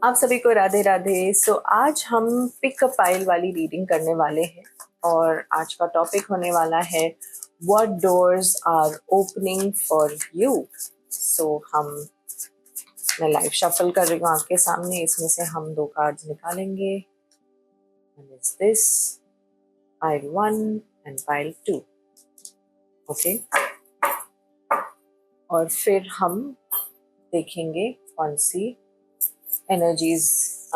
आप सभी को राधे राधे। आज हम पिक अ पाइल वाली रीडिंग करने वाले हैं और आज का टॉपिक होने वाला है what doors are opening for you. मैं लाइव शफल कर रही हूँ आपके सामने। इसमें से हम 2 कार्ड्स निकालेंगे। This pile 1 and pile 2। Okay, और फिर हम देखेंगे कौन सी energies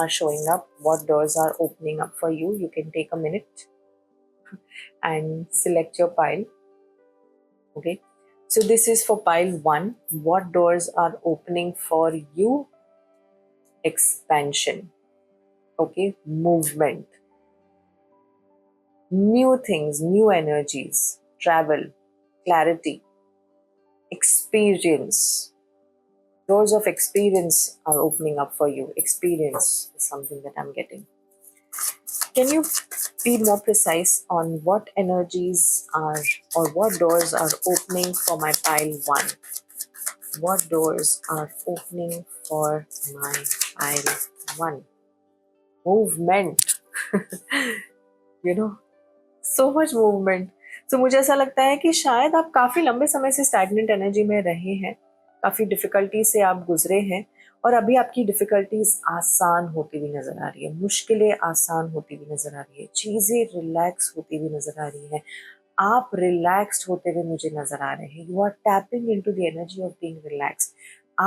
are showing up, what doors are opening up for you. You can take a minute and select your pile. Okay, so this is for pile 1. What doors are opening for you? Expansion. Okay, movement, new things, new energies, travel, clarity, experience. Doors of experience are opening up for you. Experience is something that I'm getting. Can you be more precise on what energies are or what doors are opening for my pile 1? What doors are opening for my pile 1? Movement. So much movement. So मुझे ऐसा लगता है कि शायद आप काफ़ी लंबे समय से स्टैग्नेंट एनर्जी में रहे हैं, काफ़ी डिफ़िकल्टी से आप गुजरे हैं और अभी आपकी डिफ़िकल्टीज आसान होती हुई नज़र आ रही है, मुश्किलें आसान होती हुई नज़र आ रही है, चीज़ें रिलैक्स होती हुई नज़र आ रही है, आप रिलैक्स्ड होते हुए मुझे नज़र आ रहे हैं। You are tapping into the energy of being relaxed.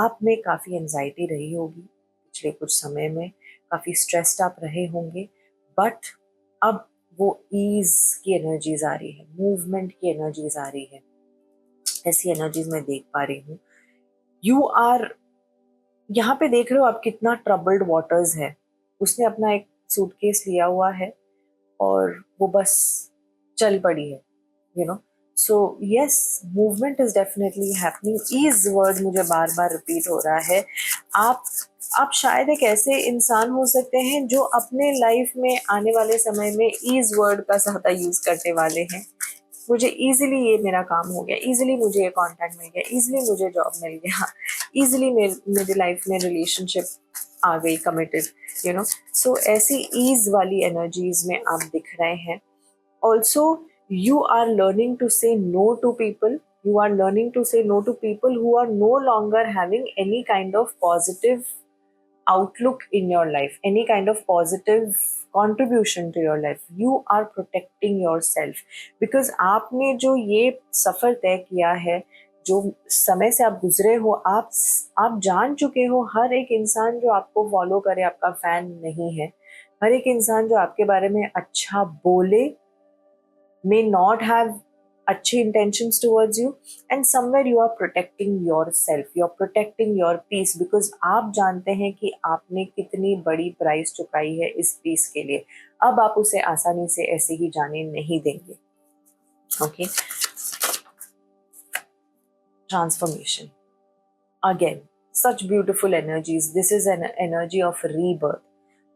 आप में काफ़ी एंजाइटी रही होगी पिछले कुछ समय में, काफ़ी स्ट्रेस्ड आप रहे होंगे, बट अब वो ईज की एनर्जीज आ रही है, मूवमेंट की एनर्जीज आ रही है। ऐसी एनर्जीज मैं देख पा रही हूँ। यू आर, यहाँ पे देख रहे हो आप कितना ट्रबल्ड वाटर्स है। उसने अपना एक सूटकेस लिया हुआ है और वो बस चल पड़ी है, so yes, movement is definitely happening. ईज वर्ड मुझे बार बार रिपीट हो रहा है। आप शायद एक ऐसे इंसान हो सकते हैं जो अपने लाइफ में आने वाले समय में ईज वर्ड का ज़्यादा यूज करने वाले हैं। मुझे इजीली ये मेरा काम हो गया, इजीली मुझे ये कॉन्टैक्ट मिल गया, इजीली मुझे जॉब मिल गया, इजीली मेरी लाइफ में रिलेशनशिप आ गई, कमिटेड, सो ऐसी ईज वाली एनर्जीज में आप दिख रहे हैं। Also you are learning to say no to people. You are learning to say no to people who are no longer having any kind of positive outlook in your life, any kind of positive contribution to your life. You are protecting yourself because आपने जो ये सफ़र तय किया है, जो समय से आप गुजरे हो, आप जान चुके हो हर एक इंसान जो आपको फॉलो करे आपका फैन नहीं है। हर एक इंसान जो आपके बारे में अच्छा बोले may not have अच्छे intentions towards you, and somewhere you are protecting yourself, you are protecting your peace because आप जानते हैं कि आपने कितनी बड़ी प्राइस चुकाई है इस पीस के लिए। अब आप उसे आसानी से ऐसे ही जाने नहीं देंगे। Okay, transformation, again such beautiful energies. This is an energy of rebirth.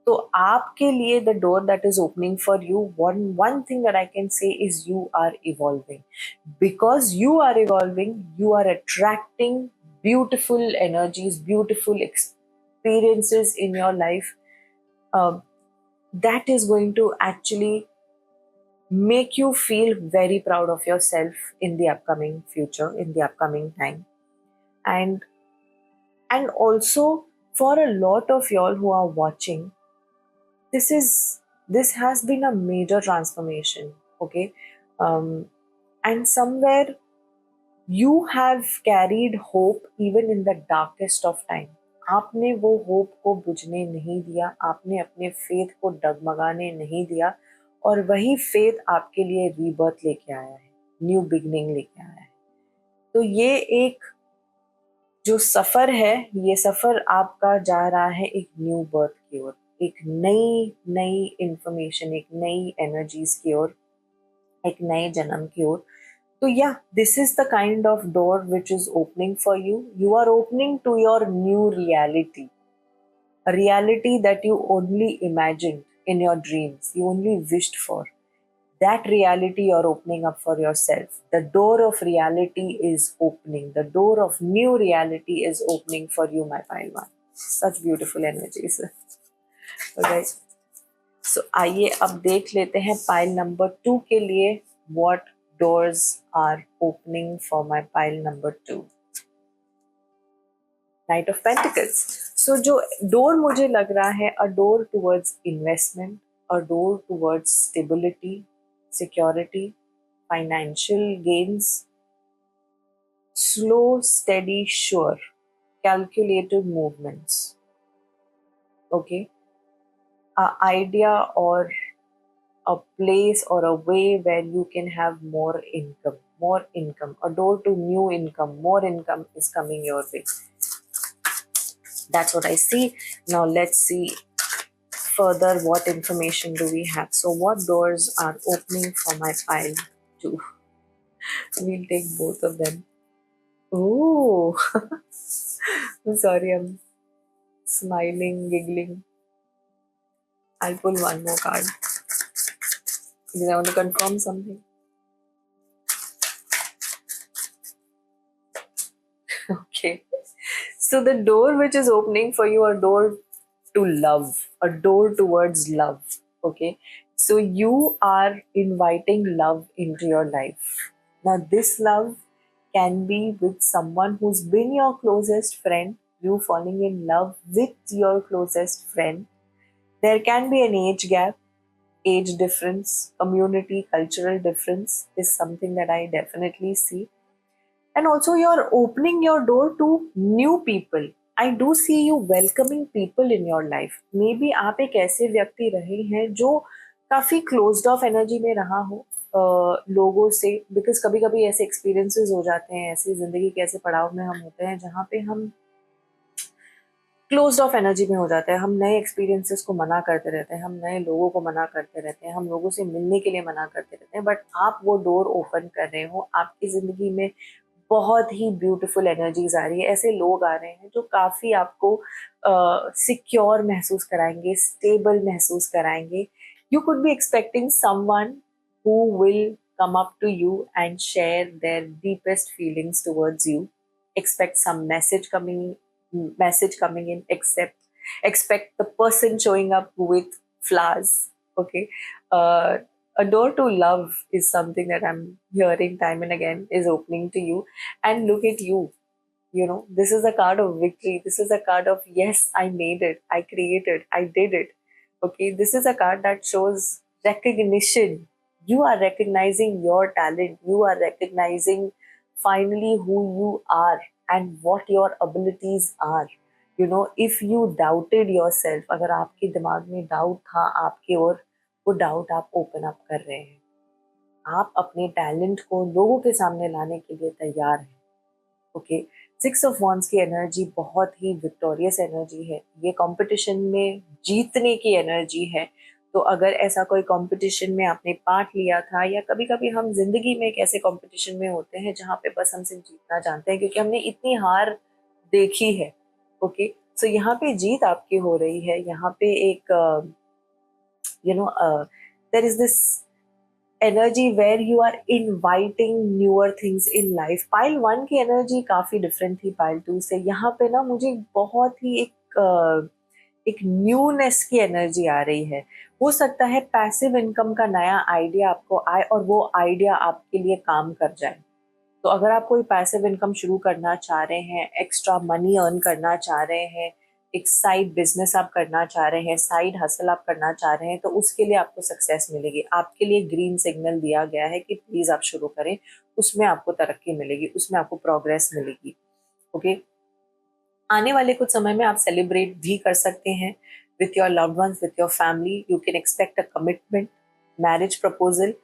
तो आपके लिए the door that is opening for you, one thing that I can say is you are evolving. Because you are evolving, you are attracting beautiful energies, beautiful experiences in your life that is going to actually make you feel very proud of yourself in the upcoming future, in the upcoming time. And also for a lot of y'all who are watching, this has been a major transformation. Okay, and somewhere you have carried hope even in the darkest of time. आपने वो hope को बुझने नहीं दिया, आपने अपने faith को डगमगाने नहीं दिया, और वही फेथ आपके लिए रीबर्थ लेके आया है, न्यू बिगनिंग लेके आया है। तो ये एक जो सफ़र है, ये सफ़र आपका जा रहा है एक न्यू बर्थ की ओर, एक नई इंफॉर्मेशन, एक नई एनर्जीज की ओर, एक नए जन्म की ओर। तो या this is the kind of door which is opening for you. You are opening to your new reality, a reality that you only imagined in your dreams, you only wished for. That reality you're opening up for yourself. The door of reality is opening. The door of new reality is opening for you, my pile one. Such beautiful energies. Right, so आइए अब देख लेते हैं pile number 2 के लिए what doors are opening for my pile number 2। Knight of pentacles. So जो door मुझे लग रहा है, a door towards investment, a door towards stability, security, financial gains, slow steady sure calculated movements. Okay, a idea or a place or a way where you can have more income, a door to new income, more income is coming your way. That's what I see. Now let's see further what information do we have. So what doors are opening for my pile 2? We'll take both of them. Oh, I'm sorry, I'm smiling, giggling. I'll pull one more card because I want to confirm something. Okay. So the door which is opening for you, a door to love, a door towards love. Okay. So you are inviting love into your life. Now this love can be with someone who's been your closest friend, you falling in love with your closest friend. There can be an age gap, age difference, community, cultural difference is something that I definitely see. And also you're opening your door to new people. I do see you welcoming people in your life. Maybe आप एक ऐसे व्यक्ति रहे हैं जो काफी closed of energy में रहा हो लोगों से, बिकॉज कभी कभी ऐसे एक्सपीरियंसेस हो जाते हैं, ऐसी जिंदगी के ऐसे पड़ाव में हम होते हैं जहाँ पे हम क्लोज्ड ऑफ एनर्जी में हो जाते हैं, हम नए एक्सपीरियंसेस को मना करते रहते हैं, हम नए लोगों को मना करते रहते हैं, हम लोगों से मिलने के लिए मना करते रहते हैं, बट आप वो डोर ओपन कर रहे हो, आपकी जिंदगी में बहुत ही ब्यूटीफुल एनर्जीज आ रही है, ऐसे लोग आ रहे हैं जो काफी आपको सिक्योर महसूस कराएंगे, स्टेबल महसूस कराएंगे. You could be expecting someone who will come up to you and share their deepest feelings towards you. Expect some message coming in. Expect the person showing up with flowers. Okay. A door to love is something that I'm hearing time and again is opening to you. And look at you. You know, this is a card of victory. This is a card of, yes, I made it. I created. I did it. Okay. This is a card that shows recognition. You are recognizing your talent. You are recognizing finally who you are and what your abilities are. You know, if you doubted yourself, अगर आपके दिमाग में doubt था आपके ओर, वो doubt आप open up कर रहे हैं. आप अपने टैलेंट को लोगों के सामने लाने के लिए तैयार हैं. ओके. 6 ऑफ वॉन्ड्स की एनर्जी बहुत ही विक्टोरियस एनर्जी है. ये कंपटीशन में जीतने की एनर्जी है. तो अगर ऐसा कोई कंपटीशन में आपने पार्ट लिया था, या कभी कभी हम जिंदगी में एक ऐसे कंपटीशन में होते हैं जहाँ पे बस हम सिर्फ जीतना जानते हैं क्योंकि हमने इतनी हार देखी है. ओके. सो यहाँ पे जीत आपकी हो रही है. यहाँ पे एक there is this energy where you are inviting newer things in life. Pile 1 की एनर्जी काफी डिफरेंट थी पाइल 2 से. यहाँ पे ना मुझे बहुत ही एक न्यूनेस की एनर्जी आ रही है. हो सकता है पैसिव इनकम का नया आइडिया आपको आए और वो आइडिया आपके लिए काम कर जाए. तो अगर आप कोई पैसिव इनकम शुरू करना चाह रहे हैं, एक्स्ट्रा मनी अर्न करना चाह रहे हैं, एक साइड बिजनेस आप करना चाह रहे हैं, साइड हसल आप करना चाह रहे हैं, तो उसके लिए आपको सक्सेस मिलेगी. आपके लिए ग्रीन सिग्नल दिया गया है कि प्लीज आप शुरू करें. उसमें आपको तरक्की मिलेगी, उसमें आपको प्रोग्रेस मिलेगी. ओके. आने वाले कुछ समय में आप सेलिब्रेट भी कर सकते हैं with your loved ones, with your family. You can expect a commitment, marriage proposal,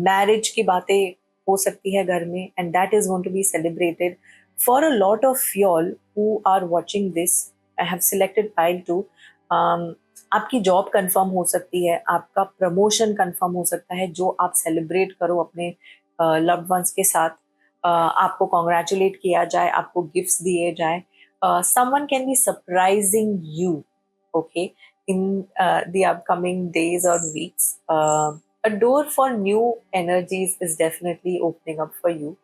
marriage की बातें हो सकती है घर में, and that is going to be celebrated. For a lot of y'all who are watching this, I have selected pile 2. आपकी job confirm हो सकती है, आपका प्रमोशन कंफर्म हो सकता है, जो आप सेलिब्रेट करो अपने लव्ड वंस के साथ. आपको कॉन्ग्रेचुलेट किया जाए, आपको गिफ्ट्स दिए जाए. Someone can be surprising you, okay, in the upcoming days और weeks. A door for new energies is definitely opening up for you.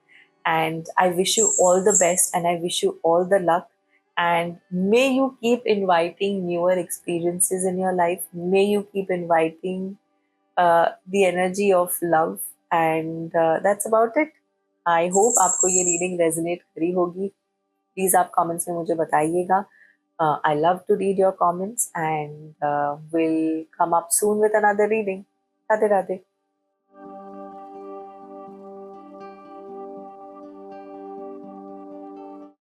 And I wish you all the best and I wish you all the luck. and may you keep inviting newer experiences in your life. May you keep inviting the energy of love, and that's about it. I hope आपको ये reading resonate करी होगी. Please आप comments में मुझे बताइएगा. I love to read your comments, and we'll come up soon with another reading. Radhe Radhe.